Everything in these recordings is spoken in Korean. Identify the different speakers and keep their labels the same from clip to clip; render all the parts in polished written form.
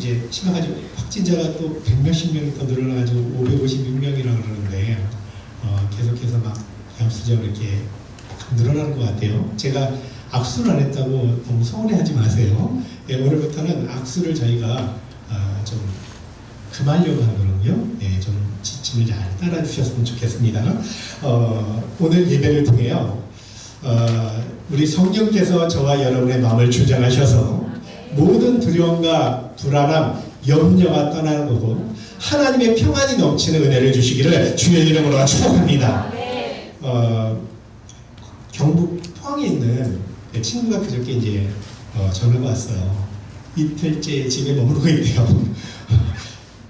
Speaker 1: 이제 심각하죠. 확진자가 또 100몇십 명이 더 늘어나가지고 556명이라고 그러는데 계속해서 막 양수적으로 이렇게 늘어나는 것 같아요. 제가 악수를 안 했다고 너무 서운해하지 마세요. 예, 오늘부터는 악수를 저희가 좀 금하려고 하거든요. 예, 좀 지침을 잘 따라 주셨으면 좋겠습니다. 오늘 예배를 통해요. 우리 성령께서 저와 여러분의 마음을 주장하셔서 모든 두려움과 불안함, 염려가 떠나는 거고 하나님의 평안이 넘치는 은혜를 주시기를 주의 이름으로 축복합니다. 경북 포항에 있는 친구가 그저께 이제 전화가 왔어요. 이틀째 집에 머무르고 있대요.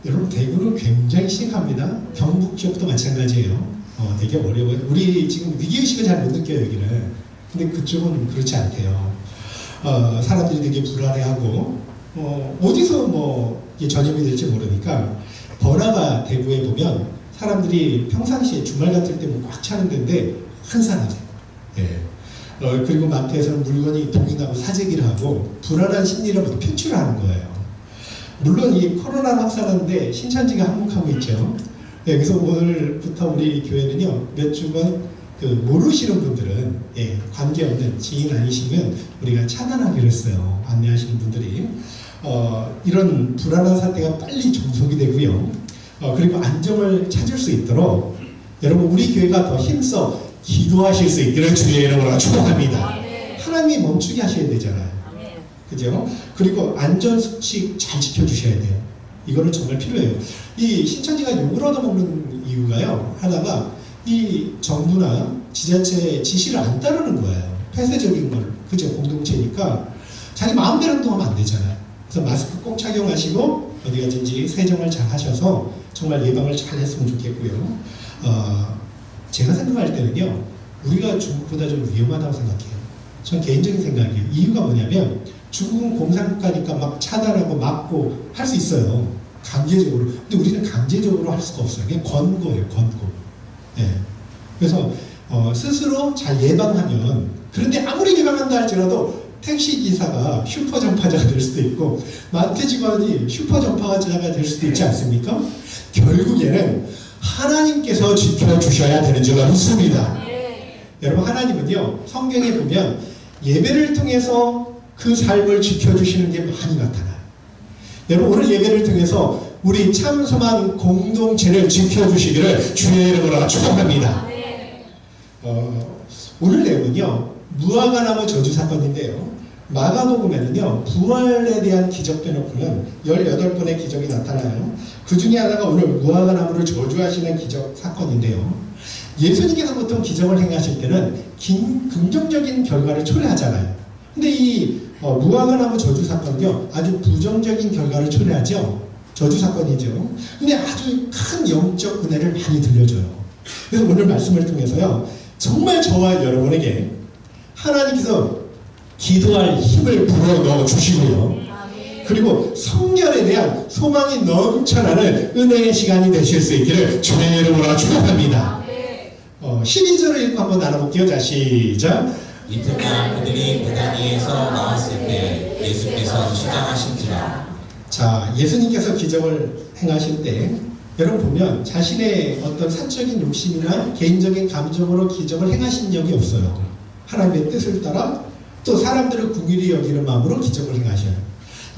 Speaker 1: 여러분 대구는 굉장히 심각합니다. 경북 지역도 마찬가지예요. 되게 어려워요. 우리 지금 위기의식을 잘 못 느껴요 여기는. 근데 그쪽은 그렇지 않대요. 사람들이 되게 불안해하고 어디서 뭐 이게 전염이 될지 모르니까 번화가 대구에 보면 사람들이 평상시에 주말 같을 때 꽉 차는 데인데 한산하죠. 예. 그리고 마트에서는 물건이 동이 나고 사재기를 하고 불안한 심리를 표출하는 거예요. 물론 이 코로나 확산하는데 신천지가 항복하고 있죠. 네, 그래서 오늘부터 우리 교회는요 몇 주간 모르시는 분들은 관계없는 지인 아니시면 우리가 차단하기로 했어요. 안내하시는 분들이 이런 불안한 사태가 빨리 종속이 되고요. 그리고 안정을 찾을 수 있도록 여러분 우리 교회가 더 힘써 기도하실 수 있기를 주의 이름으로 축복합니다. 하나님이 멈추게 하셔야 되잖아요. 그죠? 그리고 안전수칙 잘 지켜주셔야 돼요. 이거는 정말 필요해요. 이 신천지가 욕을 얻어먹는 이유가요. 하나가 이 정부나 지자체의 지시를 안 따르는 거예요. 폐쇄적인 걸. 그죠? 공동체니까 자기 마음대로 행동하면 안 되잖아요. 그래서 마스크 꼭 착용하시고 어디 가든지 세정을 잘 하셔서 정말 예방을 잘 했으면 좋겠고요. 제가 생각할 때는요. 우리가 중국보다 좀 위험하다고 생각해요. 전 개인적인 생각이에요. 이유가 뭐냐면 중국은 공산국가니까 막 차단하고 막고 할 수 있어요. 강제적으로. 근데 우리는 강제적으로 할 수가 없어요. 그냥 권고예요. 권고. 네. 그래서 스스로 잘 예방하면 그런데 아무리 예방한다 할지라도 택시기사가 슈퍼전파자가 될 수도 있고 마트 직원이 슈퍼전파자가 될 수도 있지 않습니까? 결국에는 하나님께서 지켜주셔야 되는 줄 믿습니다. 여러분 하나님은요 성경에 보면 예배를 통해서 그 삶을 지켜주시는 게 많이 나타나요. 여러분 오늘 예배를 통해서 우리 참소망 공동체를 지켜주시기를 주의 이름으로 축복합니다. 오늘 내용은요 무화과나무 저주 사건인데요. 마가복음에는요 부활에 대한 기적 빼놓고는 18번의 기적이 나타나요. 그 중에 하나가 오늘 무화과나무를 저주하시는 기적 사건인데요. 예수님께서 보통 기적을 행하실 때는 긍정적인 결과를 초래하잖아요. 근데 이 무화과나무 저주 사건은요 아주 부정적인 결과를 초래하죠. 저주 사건이죠. 근데 아주 큰 영적 은혜를 많이 들려줘요. 그래서 오늘 말씀을 통해서요 정말 저와 여러분에게 하나님께서 기도할 힘을 불어넣어 주시고요. 그리고 성결에 대한 소망이 넘쳐나는 은혜의 시간이 되실 수 있기를 주의 이름으로 축복합니다. 12절을 읽고 한번 나눠볼게요. 자, 시작.
Speaker 2: 이튿날 그들이 베다니에서 나왔을 때 예수께서 시장하신지라.
Speaker 1: 자, 예수님께서 기적을 행하실 때 여러분 보면 자신의 어떤 사적인 욕심이나 개인적인 감정으로 기적을 행하신 적이 없어요. 하나님의 뜻을 따라 또 사람들을 긍휼히 여기는 마음으로 기적을 행하셔요.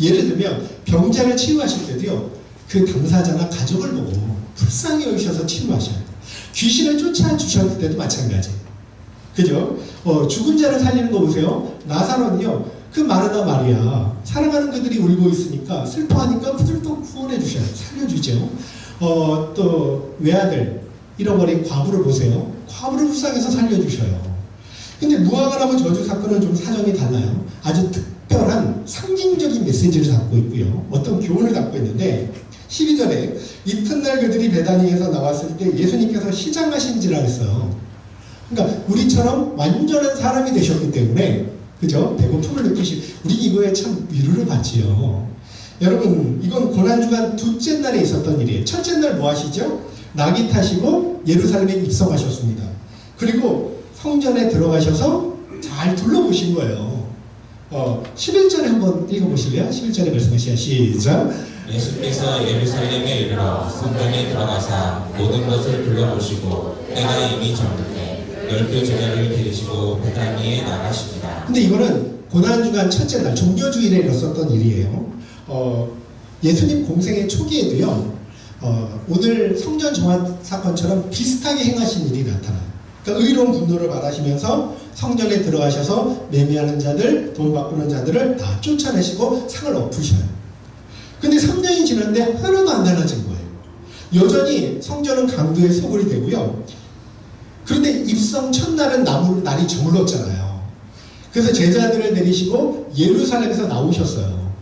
Speaker 1: 예를 들면 병자를 치유하실 때도요 그 당사자나 가족을 보고 불쌍히 여기셔서 치유하셔요. 귀신을 쫓아주셨을 때도 마찬가지. 그죠? 죽은 자를 살리는 거 보세요. 나사로는요 그 마르다 마리아 사랑하는 그들이 울고 있으니까 슬퍼하니까 그들 또 구원해 주셔요. 살려주죠. 또 외아들 잃어버린 과부를 보세요. 과부를 불쌍해서 살려주셔요. 근데 무화과나무 저주 사건은 좀 사정이 달라요. 아주 특별한 상징적인 메시지를 담고 있고요. 어떤 교훈을 담고 있는데 12절에 이튿날 그들이 베다니에서 나왔을 때 예수님께서 시장하신지라 했어요. 그러니까 우리처럼 완전한 사람이 되셨기 때문에 그죠? 배고픔을 느끼시 우리 이거에 참 위로를 받지요. 여러분 이건 고난주간 둘째 날에 있었던 일이에요. 첫째 날 뭐 하시죠? 낙이 타시고 예루살렘에 입성하셨습니다. 그리고 성전에 들어가셔서 잘 둘러보신 거예요. 11절에 한번 읽어보실래요? 11절에 말씀하시죠. 시작.
Speaker 2: 예수께서 예루살렘에 이르러 성전에 들어가사 모든 것을 둘러보시고 때가 이미 저물때 12제자를 데리시고 베다니에 나가십니다.
Speaker 1: 근데 이거는 고난주간 첫째 날 종교주일에 일었었던 일이에요. 예수님 공생의 초기에도요. 오늘 성전 정화 사건처럼 비슷하게 행하신 일이 나타나요. 그러니까 의로운 분노를 받으시면서 성전에 들어가셔서 매매하는 자들, 돈 바꾸는 자들을 다 쫓아내시고 상을 엎으셔요. 근데 3년이 지났는데 하나도 안 달라진 거예요. 여전히 성전은 강도의 소굴이 되고요. 그런데 입성 첫날은 날이 저물었잖아요. 그래서 제자들을 내리시고 예루살렘에서 나오셨어요.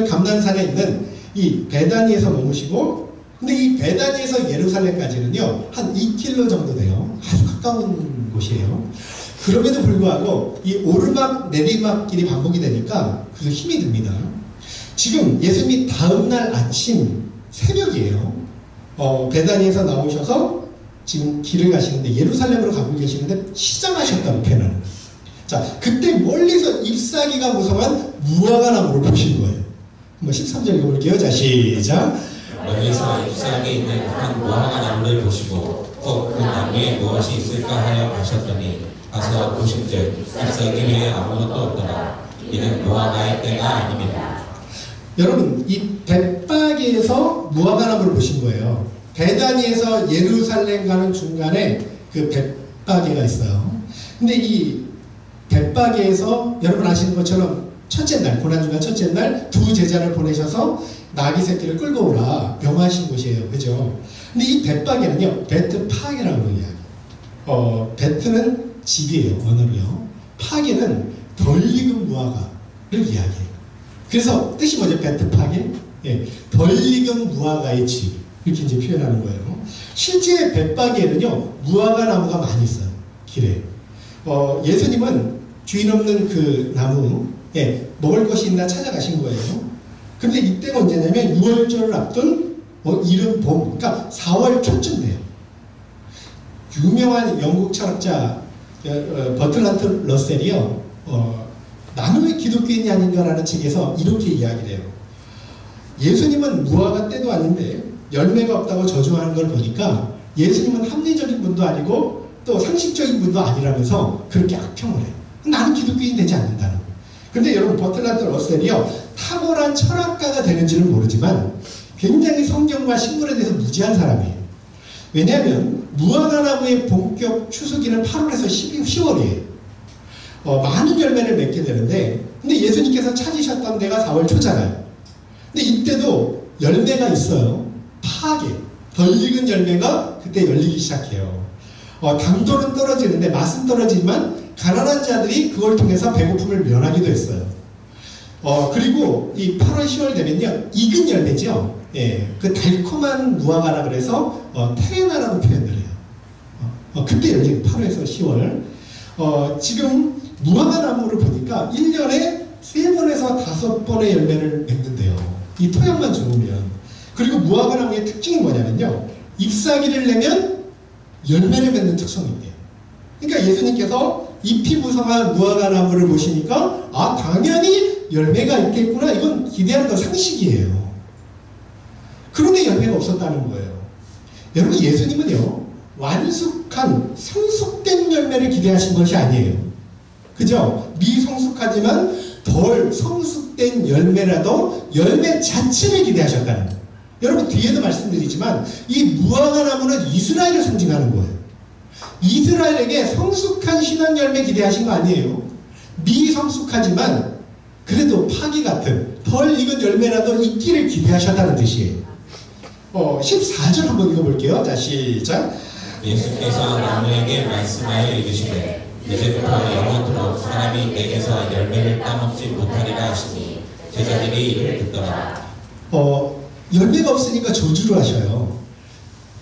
Speaker 1: 감난산에 있는 이 베다니에서 머무시고, 근데 이 베다니에서 예루살렘까지는요 한 2km 정도 돼요. 아주 가까운 곳이에요. 그럼에도 불구하고 이 오르막 내리막 길이 반복이 되니까 그래서 힘이 듭니다. 지금 예수님이 다음날 아침 새벽이에요. 베다니에서 나오셔서 지금 길을 가시는데 예루살렘으로 가고 계시는데 시장하셨다고 표현하는 거예요. 자, 그때 멀리서 잎사귀가 무성한 무화과 나무를 보신 거예요. 한번 13절 읽어볼게요. 자, 시작.
Speaker 2: 멀리서 잎사귀에 있는 한 무화과 나무를 보시고 그 나무에 무엇이 있을까 하여 가셨더니 가서 보신즉 잎사귀 위에 아무것도 없더라. 이는 무화과의 때가 아닙니다.
Speaker 1: 여러분, 이 벳바기에서 무화과 나무를 보신 거예요. 베다니에서 예루살렘 가는 중간에 그 벳바기가 있어요. 근데 이 벳바기에서 여러분 아시는 것처럼 첫째 날, 고난주간 첫째 날 두 제자를 보내셔서 나귀 새끼를 끌고 오라 명하신 곳이에요. 그죠? 근데 이 벳바기는요, 베트파게라고 이야기해요. 베트는 집이에요, 언어로요. 파게는 덜 익은 무화과를 이야기해요. 그래서 뜻이 뭐죠? 베트파게? 예, 덜 익은 무화과의 집. 이렇게 이제 표현하는 거예요. 실제 벳바기에는요, 무화과 나무가 많이 있어요. 길에. 예수님은 주인 없는 그 나무에 먹을 것이 있나 찾아가신 거예요. 근데 이때가 언제냐면 6월절을 앞둔 이른 봄, 그러니까 4월 초쯤 돼요. 유명한 영국 철학자 버틀란트 러셀이요, 나는 왜 기독교인이 아닌가라는 책에서 이렇게 이야기를 해요. 예수님은 무화과 때도 아닌데 열매가 없다고 저주하는 걸 보니까 예수님은 합리적인 분도 아니고 또 상식적인 분도 아니라면서 그렇게 악평을 해요. 나는 기독교인 되지 않는다는 거예요. 근데 여러분, 버틀란트 러셀이요, 탁월한 철학가가 되는지는 모르지만 굉장히 성경과 식물에 대해서 무지한 사람이에요. 왜냐하면 무화과 나무의 본격 추수기는 8월에서 10월이에요. 많은 열매를 맺게 되는데, 근데 예수님께서 찾으셨던 데가 4월 초잖아요. 근데 이때도 열매가 있어요. 파게, 덜 익은 열매가 그때 열리기 시작해요. 당도는 떨어지는데 맛은 떨어지지만 가난한 자들이 그걸 통해서 배고픔을 면하기도 했어요. 그리고 이 8월, 10월 되면요, 익은 열매죠. 예, 그 달콤한 무화과라 그래서 테레나라고 표현을 해요. 그때 열리는 8월에서 10월. 지금 무화과 나무를 보니까 1년에 3번에서 5번의 열매를 맺는데요. 이 토양만 좋으면. 그리고 무화과 나무의 특징이 뭐냐면요, 잎사귀를 내면 열매를 맺는 특성이 있대요. 그러니까 예수님께서 잎이 무성한 무화과 나무를 보시니까 당연히 열매가 있겠구나, 이건 기대하는 건 상식이에요. 그런데 열매가 없었다는 거예요. 여러분, 예수님은요, 완숙한 성숙된 열매를 기대하신 것이 아니에요. 그죠? 미성숙하지만 덜 성숙된 열매라도 열매 자체를 기대하셨다는 거예요. 여러분, 뒤에도 말씀드리지만 이 무화과 나무는 이스라엘을 상징하는 거예요. 이스라엘에게 성숙한 신앙 열매 기대하신 거 아니에요. 미성숙하지만 그래도 파기 같은 덜 익은 열매라도 있기를 기대하셨다는 뜻이에요. 14절 한번 읽어볼게요. 자, 시작.
Speaker 2: 예수께서 나무에게 말씀하여 이르시되 이제부터 영원토록 사람이 내게서 열매를 따먹지 못하리라 하시니 제자들이 이를 듣더라.
Speaker 1: 열매가 없으니까 저주를 하셔요.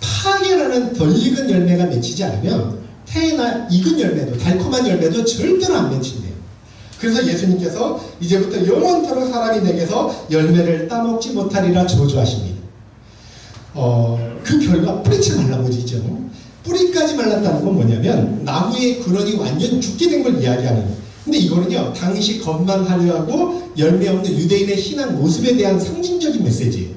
Speaker 1: 파게라는 덜 익은 열매가 맺히지 않으면 태나 익은 열매도, 달콤한 열매도 절대로 안 맺힌대요. 그래서 예수님께서 이제부터 영원토록 사람이 내게서 열매를 따먹지 못하리라 저주하십니다. 그 결과 뿌리채 말라버리죠. 뿌리까지 말랐다는 건 뭐냐면 나무의 근원이 완전 죽게 된 걸 이야기하는 근데 이거는요, 당시 것만 하려 하고 열매 없는 유대인의 신앙 모습에 대한 상징적인 메시지예요.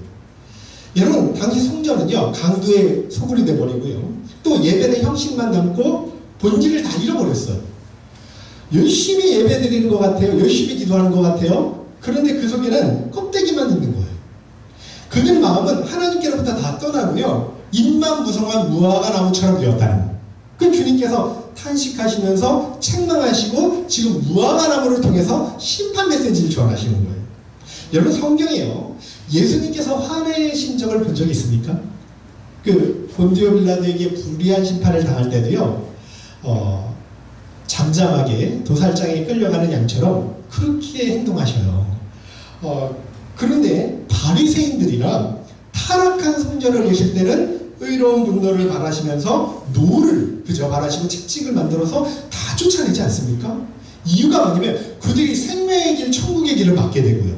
Speaker 1: 여러분, 당시 성전은요, 강도의 소굴이 돼버리고요. 또 예배는 형식만 남고 본질을 다 잃어버렸어요. 열심히 예배 드리는 것 같아요. 열심히 기도하는 것 같아요. 그런데 그 속에는 껍데기만 있는 거예요. 그들 마음은 하나님께로부터 다 떠나고요. 입만 무성한 무화과 나무처럼 되었다는 거예요. 그 주님께서 탄식하시면서 책망하시고 지금 무화과 나무를 통해서 심판 메시지를 전하시는 거예요. 여러분, 성경이요, 예수님께서 화내신 적을 본 적이 있습니까? 그 본디오 빌라도에게 불의한 심판을 당할 때도요, 잠잠하게 도살장에 끌려가는 양처럼 그렇게 행동하셔요. 그런데 바리새인들이랑 타락한 성전을 보실 때는 의로운 분노를 바라시면서 노를 그저 바라시고 채찍을 만들어서 다 쫓아내지 않습니까? 이유가 뭐냐면 그들이 생명의 길, 천국의 길을 막게 되고요.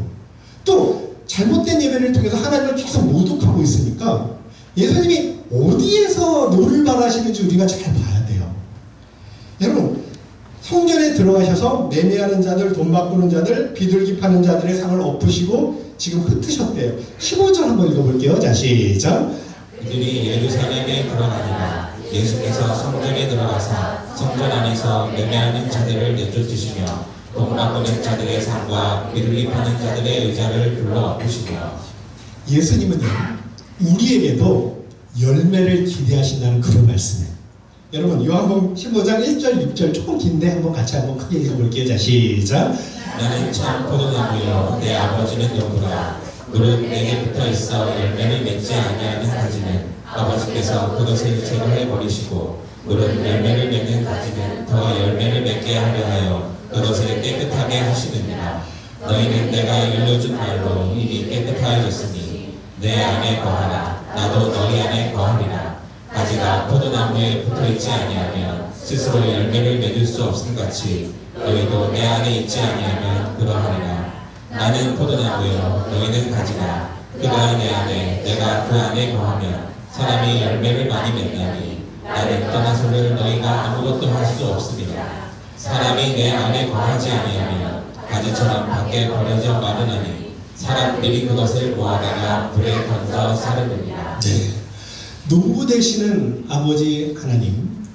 Speaker 1: 또 잘못된 예배를 통해서 하나님을 계속 모독하고 있으니까 예수님이 어디에서 노를 바라시는지 우리가 잘 봐야 돼요. 여러분, 성전에 들어가셔서 매매하는 자들, 돈 바꾸는 자들, 비둘기 파는 자들의 상을 엎으시고 지금 흩으셨대요. 15절 한번 읽어볼게요. 자, 시작.
Speaker 2: 그들이 예루살렘에 들어가니라. 예수께서 성전에 들어가사 성전 안에서 매매하는 자들을 내쫓으시며 돈 바꾸는 자들의 상과 비둘기 파는 자들의 의자를 불러 엎으시며.
Speaker 1: 예수님은요, 우리에게도 열매를 기대하신다는 그런 말씀이에요. 여러분, 요한복음 15장 1절 6절 조금 긴데 한번 같이 한번 크게 읽어볼게요. 자, 시작.
Speaker 2: 나는 참 포도나무요 내 아버지는 농부라. 무릇 내게 붙어있어 열매를 맺지 아니하는 가지는 아버지께서 그것을 제거해 버리시고 무릇 열매를 맺는 가지는 더 열매를 맺게 하려 하여 그것을 깨끗하게 하시느니라. 너희는 내가 일러준 말로 이미 깨끗하여졌으니 내 안에 거하라. 나도 너희 안에 거하리라. 가지가 포도나무에 붙어있지 아니하면 스스로 열매를 맺을 수 없음같이 너희도 내 안에 있지 아니하면 그러하리라. 나는 포도나무요 너희는 가지라. 그가 내 안에 내가 그 안에 거하면 사람이 열매를 많이 맺나니 나를 떠나서는 너희가 아무것도 할 수 없습니다. 사람이 내 안에 거하지 아니하면 가지처럼 밖에 버려져 마르나니 사람들이 그것을 모아다가 불에 던져 사르느니라.
Speaker 1: 네. 농부 되시는 아버지 하나님,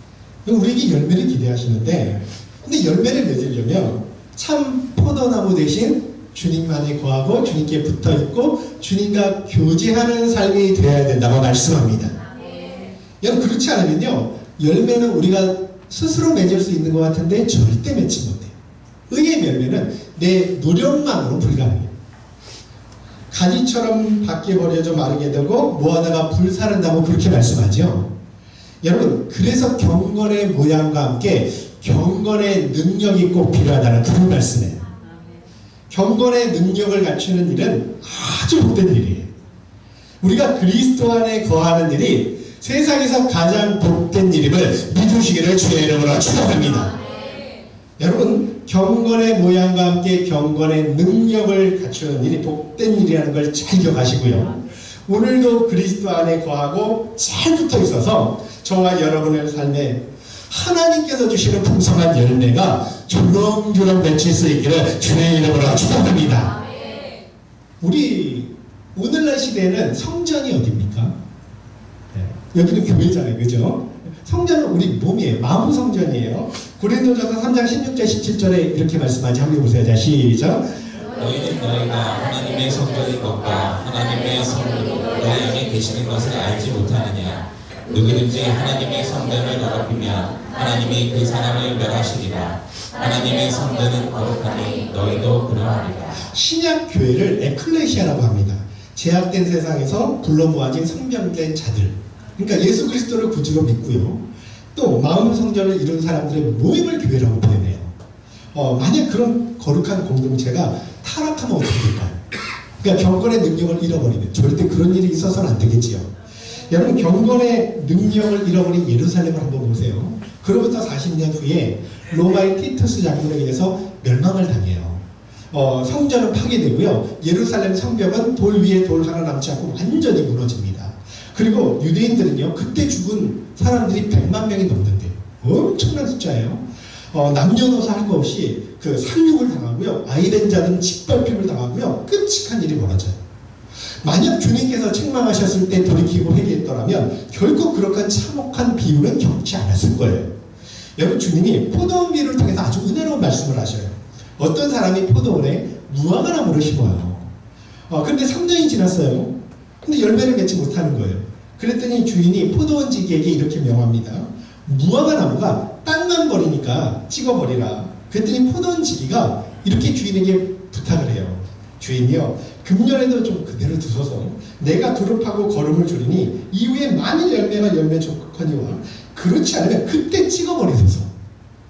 Speaker 1: 우리에게 열매를 기대하시는데, 근데 열매를 맺으려면 참 포도나무 대신 주님만에 거하고 주님께 붙어있고 주님과 교제하는 삶이 되어야 된다고 말씀합니다. 여러분, 그렇지 않으면요, 열매는 우리가 스스로 맺을 수 있는 것 같은데 절대 맺지 못해요. 의의 열매는 내 노력만으로 불가능해요. 가지처럼 밖에 버려져 마르게 되고 모아다가 불사른다고 그렇게 말씀하죠. 여러분, 그래서 경건의 모양과 함께 경건의 능력이 꼭 필요하다는 그런 말씀이에요. 경건의 능력을 갖추는 일은 아주 복된 일이에요. 우리가 그리스도 안에 거하는 일이 세상에서 가장 복된 일임을 믿으시기를 주의 이름으로 축원합니다. 여러분, 경건의 모양과 함께 경건의 능력을 갖추는 일이 복된 일이라는 걸 잘 기억하시고요. 오늘도 그리스도 안에 거하고 잘 붙어 있어서 저와 여러분의 삶에 하나님께서 주시는 풍성한 열매가 주렁주렁 맺힐 수 있기를 주의 이름으로 축복합니다. 우리 오늘날 시대에는 성전이 어디입니까? 여기는 교회잖아요, 그죠? 성전은 우리 몸이에요. 마음 성전이에요. 고린도전서 3장 16절 17절에 이렇게 말씀하지. 한번 보세요. 자, 시작.
Speaker 2: 너희는 너희가 하나님의 성전인 것과 하나님의 성령이 너희 안에 계시는 것을 알지 못하느냐. 누구든지 하나님의 성전을 더럽히면 하나님이 그 사람을 멸하시리라. 하나님의 성전은 거룩하니 너희도 그러하리라.
Speaker 1: 신약 교회를 에클레시아라고 합니다. 제약된 세상에서 불러 모아진 성별된 자들. 그러니까 예수 그리스도를 구주로 믿고요. 또 마음 성전을 이룬 사람들의 모임을 교회라고 표현해요. 만약 그런 거룩한 공동체가 타락하면 어떻게 될까요? 그러니까 경건의 능력을 잃어버리면 절대 그런 일이 있어서는 안 되겠지요. 여러분, 경건의 능력을 잃어버린 예루살렘을 한번 보세요. 그로부터 40년 후에 로마의 티투스 장군에 의해서 멸망을 당해요. 성전은 파괴되고요. 예루살렘 성벽은 돌 위에 돌 하나 남지 않고 완전히 무너집니다. 그리고 유대인들은요, 그때 죽은 사람들이 100만 명이 넘는데요. 엄청난 숫자예요. 남녀노소 할 것 없이 그 살육을 당하고요. 아이된 자는 짓밟힘을 당하고요. 끔찍한 일이 벌어져요. 만약 주님께서 책망하셨을 때 돌이키고 회개했더라면 결코 그렇게 참혹한 비유는 겪지 않았을 거예요. 여러분, 주님이 포도원 비유를 통해서 아주 은혜로운 말씀을 하셔요. 어떤 사람이 포도원에 무화과 나무를 심어요. 그런데 3년이 지났어요. 근데 열매를 맺지 못하는 거예요. 그랬더니 주인이 포도원지기에게 이렇게 명합니다. 무화과 나무가 땅만 버리니까 찍어버리라. 그랬더니 포도원지기가 이렇게 주인에게 부탁을 해요. 주인이요, 금년에도 좀 그대로 두소서. 내가 두릅하고 거름을 줄이니 이후에 만일 열매가 열매 좋거니와 그렇지 않으면 그때 찍어버리소서.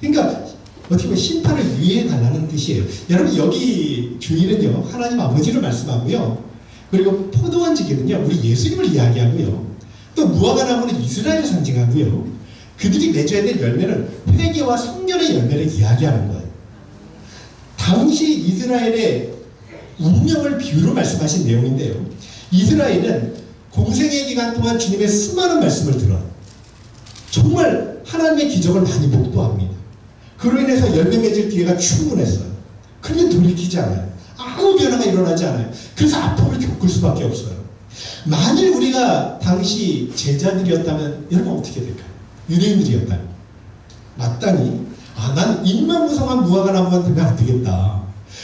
Speaker 1: 그러니까 어떻게 보면 심판을 유예해 달라는 뜻이에요. 여러분, 여기 주인은요, 하나님 아버지를 말씀하고요. 그리고 포도원지기는요, 우리 예수님을 이야기하고요. 또 무화과 나무는 이스라엘을 상징하고요. 그들이 맺어야 될 열매는 회개와 성결의 열매를 이야기하는 거예요. 당시 이스라엘의 운명을 비유로 말씀하신 내용인데요. 이스라엘은 공생의 기간 동안 주님의 수많은 말씀을 들어요. 정말 하나님의 기적을 많이 목도합니다. 그로 인해서 열매 맺을 기회가 충분했어요. 그런데 돌이키지 않아요. 아무 변화가 일어나지 않아요. 그래서 아픔을 겪을 수밖에 없어요. 만일 우리가 당시 제자들이었다면 여러분 어떻게 될까요? 유대인들이었다면 마땅히 난 인망무성한 무화과 나무만 되면 안 되겠다.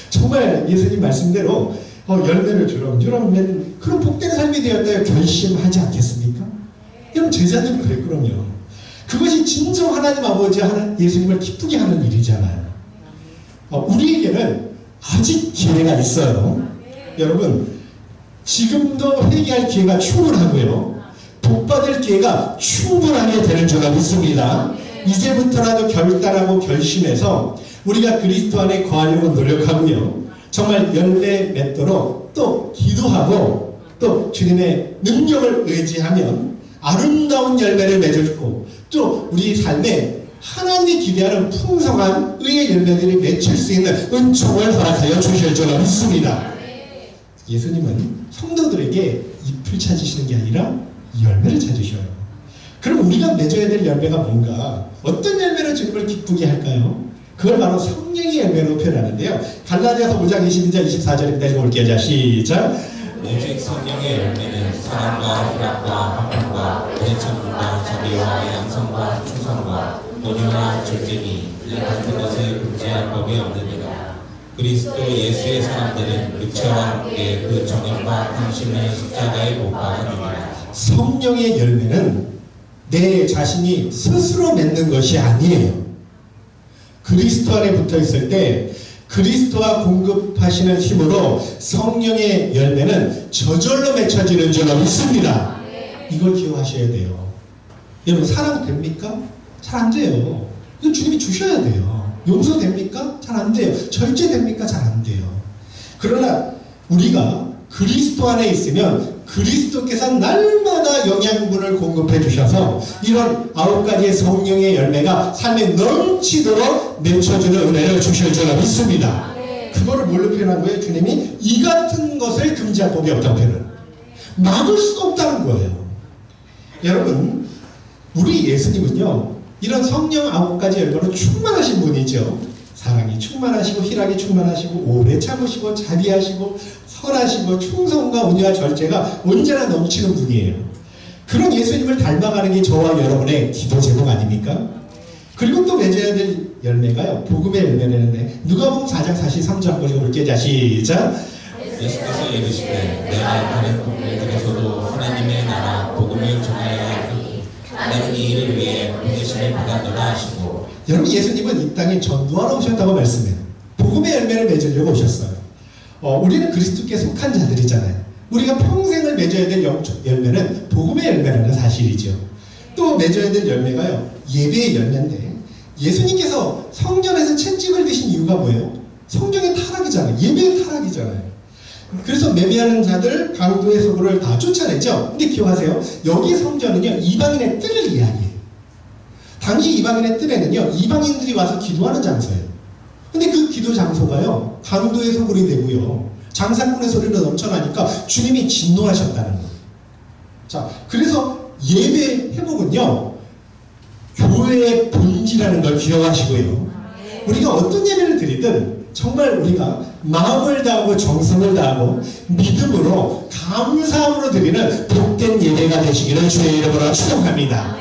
Speaker 1: 정말 예수님 말씀대로 열매를 주렁주렁 맺는 그런 복된 삶이 되었다 결심하지 않겠습니까? 여러분, 제자들은 그랬거든요. 그것이 진정 하나님 아버지 예수님을 기쁘게 하는 일이잖아요. 우리에게는 아직 기회가 있어요. 여러분, 지금도 회개할 기회가 충분하고요. 복받을 기회가 충분하게 되는 줄 믿습니다. 이제부터라도 결단하고 결심해서 우리가 그리스도 안에 거하려고 노력하고요. 정말 열매 맺도록 또 기도하고 또 주님의 능력을 의지하면 아름다운 열매를 맺고 또 우리 삶에 하나님이 기대하는 풍성한 의의 열매들이 맺힐 수 있는 은총을 허락하여 주실 줄 믿습니다. 예수님은 성도들에게 잎을 찾으시는 게 아니라 열매를 찾으셔요. 그럼 우리가 맺어야 될 열매가 뭔가? 어떤 열매를 주님을 기쁘게 할까요? 그걸 바로 성령의 열매로 표현하는데요. 갈라디아서 5장 22절 24절입니다. 읽어볼게요. 자, 시작.
Speaker 2: 오직 성령의 열매는 사랑과 희락과 화평과 은혜천국과 자비와 양성과 충성과 온유와 절제니 이 같은 것을 금지할 법이 없느니라. 그리스도 예수의 사람들은 육체와 함께 그 정욕과 당신의 십자가에 못 박았느니라.
Speaker 1: 성령의 열매는 내 자신이 스스로 맺는 것이 아니에요. 그리스도 안에 붙어 있을 때 그리스도가 공급하시는 힘으로 성령의 열매는 저절로 맺혀지는 줄 믿습니다. 이걸 기억하셔야 돼요. 여러분, 사랑 됩니까? 잘 안 돼요. 이건 주님이 주셔야 돼요. 용서 됩니까? 잘 안 돼요. 절제 됩니까? 잘 안 돼요. 그러나 우리가 그리스도 안에 있으면 그리스도께서 날마다 영양분을 공급해 주셔서 이런 9가지의 성령의 열매가 삶에 넘치도록 맺혀주는 은혜를 주실 줄 믿습니다. 그거를 뭘로 표현한 거예요? 주님이 이 같은 것을 금지할 법이 없다고 표현을. 막을 수가 없다는 거예요. 여러분, 우리 예수님은요, 이런 성령 9가지 열매로 충만하신 분이죠. 사랑이 충만하시고 희락이 충만하시고 오래 참으시고 자비하시고 선하시고 충성과 온유와 절제가 언제나 넘치는 분이에요. 그런 예수님을 닮아가는 게 저와 여러분의 기도 제목 아닙니까? 그리고 또 맺어야 될 열매가요, 복음의 열매라는데 누가복음 4장 43절 한번 읽어볼게요. 자, 시작.
Speaker 2: 예수께서 이르시되 내가 다른 동네들에서도 하나님의 나라 복음을 전하여야 하니 나는 이 일을 위해 보내심을 받았노라 하시고.
Speaker 1: 여러분, 예수님은 이 땅에 전도하러 오셨다고 말씀해요. 복음의 열매를 맺으려고 오셨어요. 우리는 그리스도께 속한 자들이잖아요. 우리가 평생을 맺어야 될 영적 열매는 복음의 열매라는 사실이죠. 또 맺어야 될 열매가요, 예배의 열매인데 예수님께서 성전에서 채찍을 드신 이유가 뭐예요? 성경의 타락이잖아요. 예배의 타락이잖아요. 그래서 매매하는 자들 강도의 소굴을 다 쫓아내죠. 근데 기억하세요. 여기 성전은요, 이방인의 뜰을 이야기해요. 당시 이방인의 뜰에는요, 이방인들이 와서 기도하는 장소예요. 근데 그 기도 장소가요, 강도의 소굴이 되고요, 장사꾼의 소리로 넘쳐나니까 주님이 진노하셨다는 거예요. 자, 그래서 예배 회복은요, 교회의 본질이라는 걸 기억하시고요. 우리가 어떤 예배를 드리든 정말 우리가 마음을 다하고 정성을 다하고 믿음으로 감사함으로 드리는 복된 예배가 되시기를 주의 이름으로 축복합니다.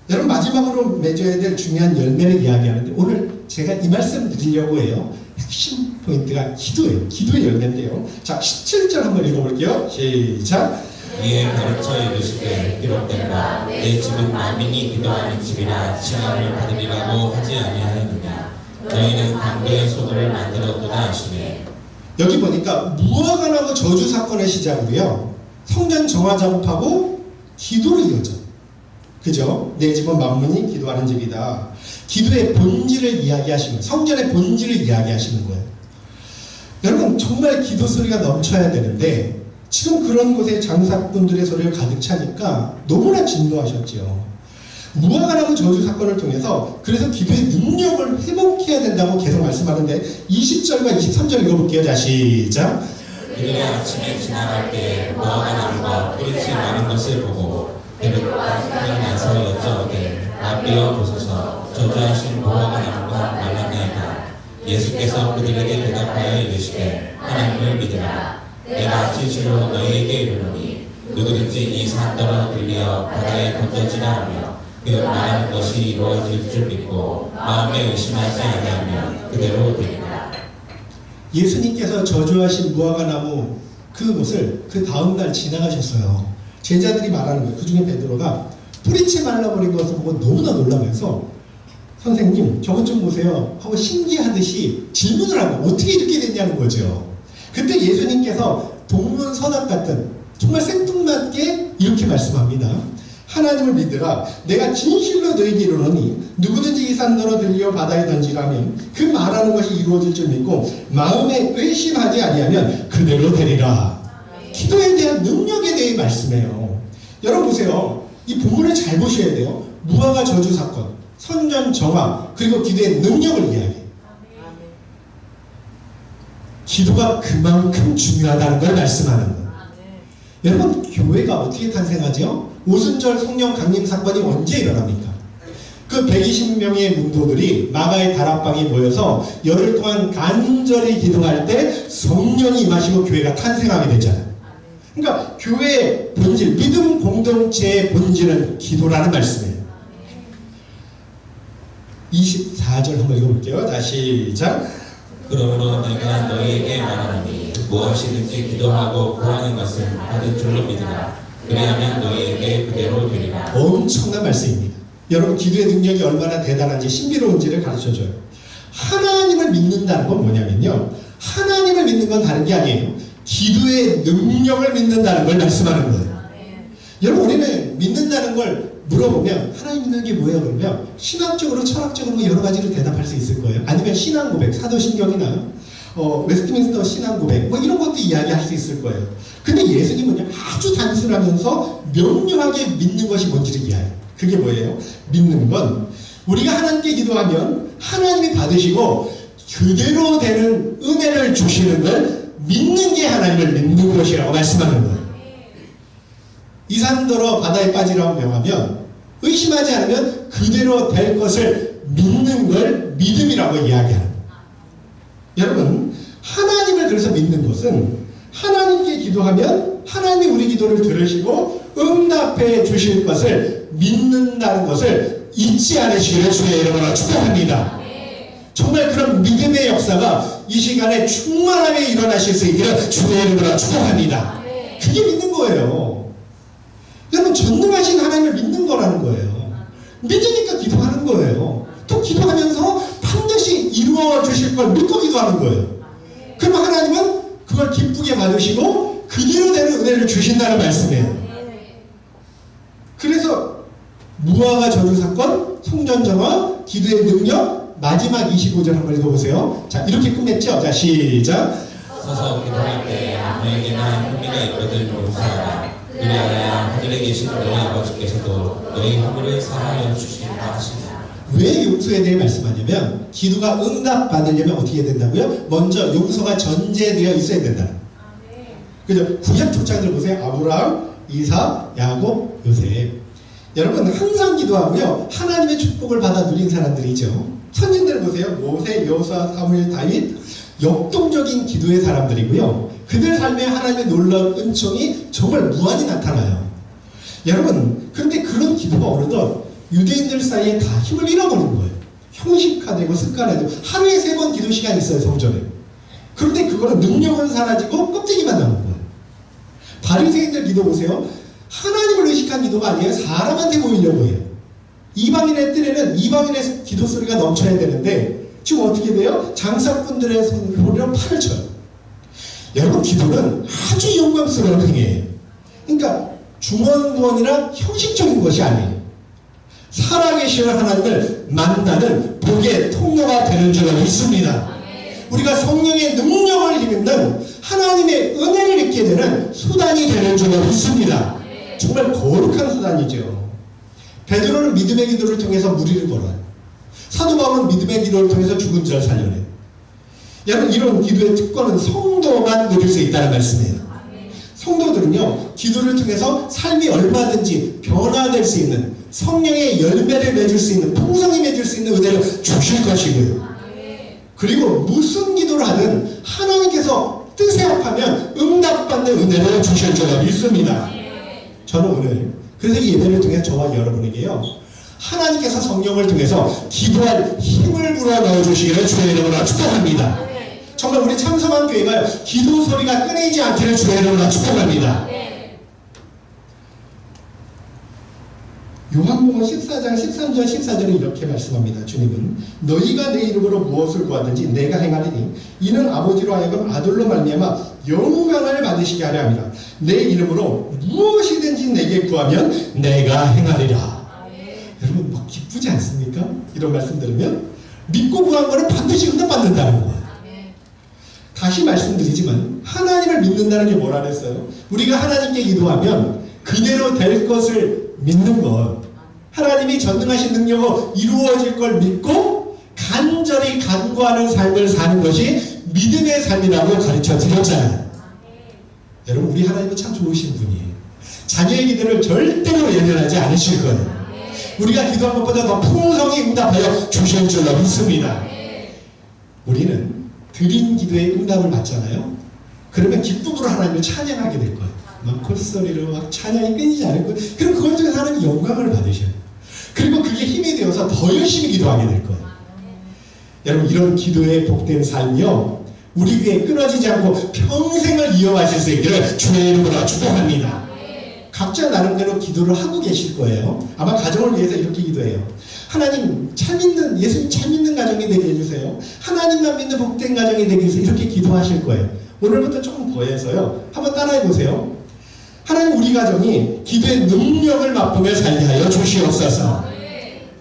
Speaker 1: 여러분 마지막으로 맺어야 될 중요한 열매를 이야기하는데 오늘 제가 이 말씀 드리려고 해요. 핵심 포인트가 기도예요. 기도의 열매인데요. 자 17절 한번 읽어볼게요. 시작.
Speaker 2: 이에 가르쳐 이르시되 기록된 바 내 집은 만민이 기도하는 집이라 칭함을 받으리라고 하지 아니하였느냐. 너희는 강도의 소굴을 만들었구나 하시네.
Speaker 1: 여기 보니까 무화과나무 저주 사건의 시작으로요. 성전 정화 작업하고 기도로 이어져. 그죠? 내 집은 만민이 기도하는 집이다. 기도의 본질을 이야기하시는 거예요. 성전의 본질을 이야기하시는 거예요. 여러분 정말 기도 소리가 넘쳐야 되는데 지금 그런 곳에 장사꾼들의 소리를 가득 차니까 너무나 진노하셨죠. 무화과나무 저주 사건을 통해서 그래서 기도의 능력을 회복해야 된다고 계속 말씀하는데 20절과 23절 읽어볼게요. 자 시작.
Speaker 2: 그들이 아침에 지나갈 때 무화과나무가 뿌리치 많은 것을 보고 베드로가 생각이 나서 여쭤오되 납비어 보소서 저주하신 무화과나무가 말랐나이다. 예수께서 그들에게 대답하여 이르시되 하나님을 믿으라. 내가 진실로 너희에게 이르노니 누구든지 이 산더러 들려 바다에 던져지라 하며 그 말하는 것이 이루어질 줄 믿고 마음에 의심하지 아니하면 그대로 되리라.
Speaker 1: 예수님께서 저주하신 무화과나무 그곳을 그 다음날 지나가셨어요. 제자들이 말하는 거예요. 그 중에 베드로가 뿌리채 말라버린 것을 보고 너무나 놀라면서 선생님 저것 좀 보세요 하고 신기하듯이 질문을 하고 어떻게 이렇게 됐냐는 거죠. 그때 예수님께서 동문서답 같은 정말 생뚱맞게 이렇게 말씀합니다. 하나님을 믿으라. 내가 진실로 너에게 이르노니 누구든지 이 산더러 들려 바다에 던지라면 그 말하는 것이 이루어질 줄 믿고 마음에 의심하지 아니하면 그대로 되리라. 기도에 대한 능력에 대해 말씀해요. 여러분 보세요. 이 본문을 잘 보셔야 돼요. 무화과 저주 사건, 선전 정화, 그리고 기도의 능력을 이야기해요. 기도가 그만큼 중요하다는 걸 말씀하는 거예요. 여러분 교회가 어떻게 탄생하죠? 오순절 성령 강림 사건이 언제 일어납니까? 그 120명의 문도들이 마가의 다락방에 모여서 열흘 동안 간절히 기도할 때 성령이 임하시고 교회가 탄생하게 되잖아요. 그러니까 교회의 본질, 믿음 공동체의 본질은 기도라는 말씀이에요. 24절 한번 읽어볼게요. 자 시작.
Speaker 2: 그러므로 내가 너희에게 말하노니 무엇이든지 기도하고 구하는 것은 받을 줄로 믿으라. 그리하면 너희에게 그대로 되리라.
Speaker 1: 엄청난 말씀입니다. 여러분 기도의 능력이 얼마나 대단한지 신비로운지를 가르쳐줘요. 하나님을 믿는다는 건 뭐냐면요. 하나님을 믿는 건 다른 게 아니에요. 기도의 능력을 믿는다는 걸 말씀하는 거예요. 여러분 우리는 믿는다는 걸 물어보면 하나님 믿는 게 뭐예요? 그러면 신학적으로 철학적으로 여러 가지로 대답할 수 있을 거예요. 아니면 신앙 고백, 사도신경이나 웨스트민스터 신앙 고백 뭐 이런 것도 이야기할 수 있을 거예요. 근데 예수님은 아주 단순하면서 명료하게 믿는 것이 뭔지를 이야기해요. 그게 뭐예요? 믿는 건 우리가 하나님께 기도하면 하나님이 받으시고 그대로 되는 은혜를 주시는 걸 믿는 게 하나님을 믿는 것이라고 말씀하는 거예요. 이 산더러 바다에 빠지라고 명하면 의심하지 않으면 그대로 될 것을 믿는 걸 믿음이라고 이야기하는 거예요. 여러분 하나님을 그래서 믿는 것은 하나님께 기도하면 하나님이 우리 기도를 들으시고 응답해 주실 것을 믿는다는 것을 잊지 않으시기를 주의 이름으로 축복합니다. 정말 그런 믿음의 역사가 이 시간에 충만하게 일어나실 수 있기를 주의 이름으로 축복합니다. 그게 믿는 거예요. 여러분 전능하신 하나님을 믿는 거라는 거예요. 믿으니까 기도하는 거예요. 또 기도하면서 반드시 이루어 주실 걸 믿고 기도하는 거예요. 그러면 하나님은 그걸 기쁘게 받으시고 그대로 되는 은혜를 주신다는 말씀이에요. 그래서 무화과 저주 사건, 성전 정화, 기도의 능력, 마지막 25절 한번 읽어보세요. 자 이렇게 끝냈죠? 자 시작.
Speaker 2: 서서 기도할 때 너에게나 흥미가 있거든 용서하라. 그리하여 하늘에 계신 너희 아버지께서도 너희 허물을 사하여 주시리라 하시니라.
Speaker 1: 왜 용서에 대해 말씀하냐면 기도가 응답받으려면 어떻게 해야 된다고요? 먼저 용서가 전제되어 있어야 된다. 그죠? 구약 족장들 보세요. 아브라함, 이삭, 야곱, 요셉. 여러분 항상 기도하고요. 하나님의 축복을 받아 누린 사람들이죠. 선진들 보세요. 모세, 여호수아, 사무엘, 다윗 역동적인 기도의 사람들이고요. 그들 삶에 하나님의 놀라운 은총이 정말 무한히 나타나요. 여러분, 그런데 그런 기도가 어느덧 유대인들 사이에 다 힘을 잃어버린 거예요. 형식화되고 습관화되고 하루에 3번 기도 시간이 있어요, 성전에. 그런데 그거는 능력은 사라지고 껍데기만 남은 거예요. 바리새인들 기도 보세요. 하나님을 의식한 기도가 아니에요. 사람한테 보이려고 해요. 이방인의 뜰에는 이방인의 기도 소리가 넘쳐야 되는데 지금 어떻게 돼요? 장사꾼들의 손으로 팔을 쳐요. 여러분, 기도는 아주 영광스러운 행위예요. 그러니까 중언부언이나 형식적인 것이 아니에요. 살아계시는 하나님을 만나는 복의 통로가 되는 줄로 믿습니다. 우리가 성령의 능력을 힘입는 하나님의 은혜를 입게 되는 수단이 되는 줄로 믿습니다. 정말 거룩한 수단이죠. 베드로는 믿음의 기도를 통해서 무리를 걸어요. 사도 바울은 믿음의 기도를 통해서 죽은 자를 살려내요. 여러분, 이런 기도의 특권은 성도만 누릴 수 있다는 말씀이에요. 성도들은요, 기도를 통해서 삶이 얼마든지 변화될 수 있는 성령의 열매를 맺을 수 있는, 풍성히 맺을 수 있는 은혜를 주실 것이고요. 그리고 무슨 기도를 하든 하나님께서 뜻에 합하면 응답받는 은혜를 주실 줄로 믿습니다. 저는 오늘 그래서 이 예배를 통해 저와 여러분에게요, 하나님께서 성령을 통해서 기도할 힘을 불어넣어 주시기를 주의 이름으로 축복합니다. 정말 우리 참성한 교회가 기도 소리가 끊이지 않기를 주의 이름으로 축복합니다. 요한복음 14장 13절 14절에 이렇게 말씀합니다. 주님은 너희가 내 이름으로 무엇을 구하든지 내가 행하리니 이는 아버지로 하여금 아들로 말미암아 영광을 받으시게 하려 합니다. 내 이름으로 무엇이든지 내게 구하면 내가 행하리라. 여러분, 막 기쁘지 않습니까? 이런 말씀 들으면 믿고 구한 거는 반드시 응답받는다는 거예요. 다시 말씀드리지만 하나님을 믿는다는 게 뭐라 그랬어요? 우리가 하나님께 기도하면 그대로 될 것을 믿는 것, 하나님이 전능하신 능력으로 이루어질 걸 믿고 간절히 간구하는 삶을 사는 것이 믿음의 삶이라고 가르쳐 드렸잖아요. 여러분, 우리 하나님은 참 좋으신 분이에요. 자녀의 기도를 절대로 예면하지 않으실 거예요. 우리가 기도한 것보다 더 풍성히 응답하여 주실 줄로 믿습니다. 우리는 드린 기도의 응답을 받잖아요. 그러면 기쁨으로 하나님을 찬양하게 될 거예요. 막 콧소리로 막 찬양이 끊이지 않을 거예요. 그럼 그걸 통해서 하나님 영광을 받으셔요. 그리고 그게 힘이 되어서 더 열심히 기도하게 될 거예요. 여러분, 이런 기도의 복된 삶이요, 우리 귀에 끊어지지 않고 평생을 이어가실 수 있기를 주의 이름으로 축복합니다. 각자 나름대로 기도를 하고 계실 거예요. 아마 가정을 위해서 이렇게 기도해요. 하나님, 잘 믿는, 예수님 잘 믿는 가정이 되게 해주세요. 하나님만 믿는 복된 가정이 되게 해서 이렇게 기도하실 거예요. 오늘부터 조금 더 해서요, 한번 따라해 보세요. 하나님, 우리 가정이 기도의 능력을 맛보며 살게 하여 주시옵소서.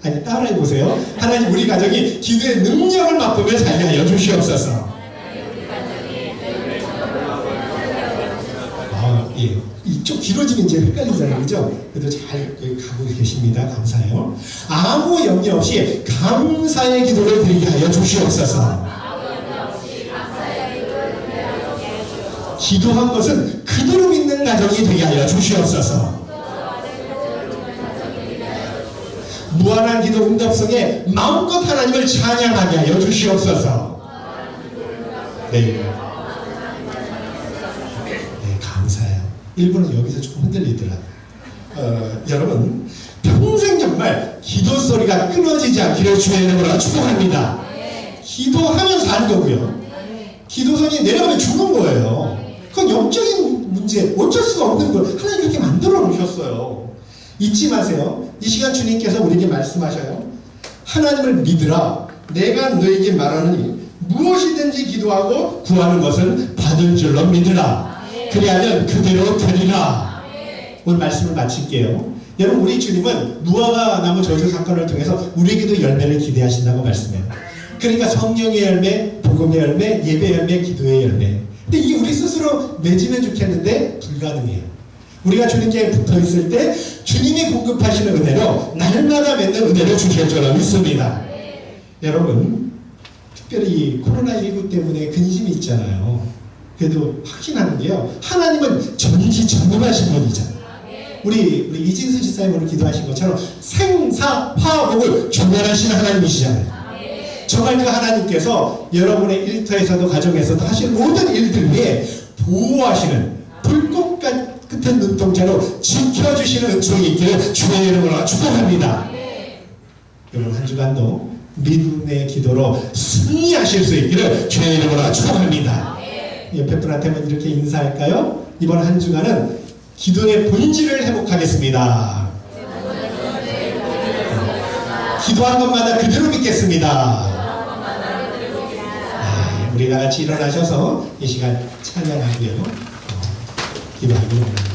Speaker 1: 아니, 따라해 보세요. 하나님, 우리 가정이 기도의 능력을 맛보며 살게 하여 주시옵소서. 예. 이쪽 길어지면 이제 헷갈리잖아요. 그죠? 그래도 잘 가고 계십니다. 감사해요. 아무 염려 없이 감사의 기도를 드리게 하여 주시옵소서. 기도한 것은 그대로 믿는 가정이 되게 하여 주시옵소서. 무한한 기도 응답성에 마음껏 하나님을 찬양하게 하여 주시옵소서. 네. 감사해요. 일부는 여기서 조금 흔들리더라. 여러분, 평생 정말 기도 소리가 끊어지지 않기를 주의 이름으로 축복합니다. 기도하면 사는 거고요. 기도선이 내려가면 죽는 거예요. 그건 영적인 문제, 어쩔 수가 없는 걸 하나님 그렇게 만들어 놓으셨어요. 잊지 마세요. 이 시간 주님께서 우리에게 말씀하셔요. 하나님을 믿으라. 내가 너에게 말하느니 무엇이든지 기도하고 구하는 것은 받을 줄로 믿으라. 그리하면 그대로 되리라. 오늘 말씀을 마칠게요. 여러분, 우리 주님은 무화과 나무 저주 사건을 통해서 우리에게도 열매를 기대하신다고 말씀해요. 그러니까 성령의 열매, 복음의 열매, 예배 열매, 기도의 열매. 근데 이게 우리 스스로 맺으면 좋겠는데 불가능해요. 우리가 주님께 붙어있을 때 주님이 공급하시는 은혜로 날마다 맺는 은혜를 주실 줄로 믿습니다. 여러분, 특별히 코로나19 때문에 근심이 있잖아요. 그래도 확신하는 게요, 하나님은 전지전능하신 분이잖아요. 우리 이진수 집사님 오늘 기도하신 것처럼 생사화복을 주관하시는 하나님이시잖아요. 정말 그 하나님께서 여러분의 일터에서도 가정에서도 하실 모든 일들 위에 보호하시는 불꽃 같은 눈동자로 지켜주시는 은총이 있기를 주의 이름으로 축복합니다. 여러분 한 주간도 믿음의 기도로 승리하실 수 있기를 주의 이름으로 축복합니다. 옆에 분한테만 이렇게 인사할까요? 이번 한 주간은 기도의 본질을 회복하겠습니다. 기도한 것마다 그대로 믿겠습니다. 네, 우리 다 같이 일어나셔서 이 시간 찬양하고요. 기도하기로 합니다.